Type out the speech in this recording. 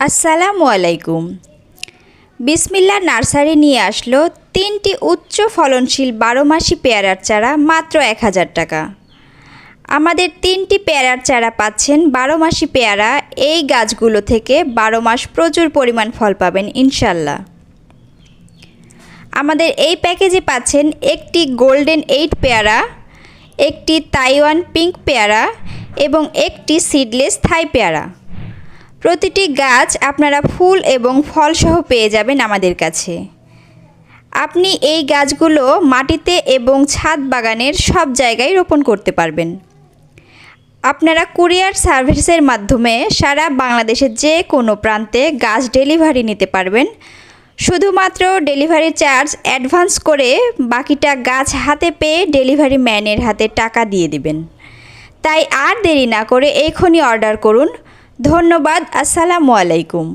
আসসালামু আলাইকুম। বিসমিল্লাহ নার্সারি নিয়ে আসলো 3টি উচ্চ ফলনশীল 12 মাসি পেয়ারার চারা মাত্র 1000 টাকা। আমাদের 3টি পেয়ারার চারা পাচ্ছেন 12 মাসি পেয়ারা। এই গাছগুলো থেকে 12 মাস প্রচুর পরিমাণ ফল পাবেন ইনশাল্লাহ। আমাদের এই প্যাকেজে পাচ্ছেন একটি গোল্ডেন 8 পেয়ারা, একটি তাইওয়ান পিঙ্ক পেয়ারা এবং একটি সিডলেস থাই পেয়ারা। প্রতিটি গাছ আপনারা ফুল এবং ফলসহ পেয়ে যাবেন আমাদের কাছে। আপনি এই গাছগুলো মাটিতে এবং ছাদ বাগানের সব জায়গায় রোপণ করতে পারবেন। আপনারা কুরিয়ার সার্ভিসের মাধ্যমে সারা বাংলাদেশের যে কোনো প্রান্তে গাছ ডেলিভারি নিতে পারবেন। শুধুমাত্র ডেলিভারি চার্জ অ্যাডভান্স করে বাকিটা গাছ হাতে পেয়ে ডেলিভারি ম্যানের হাতে টাকা দিয়ে দিবেন। তাই আর দেরি না করে এখনই অর্ডার করুন। ধন্যবাদ। আসসালামু আলাইকুম।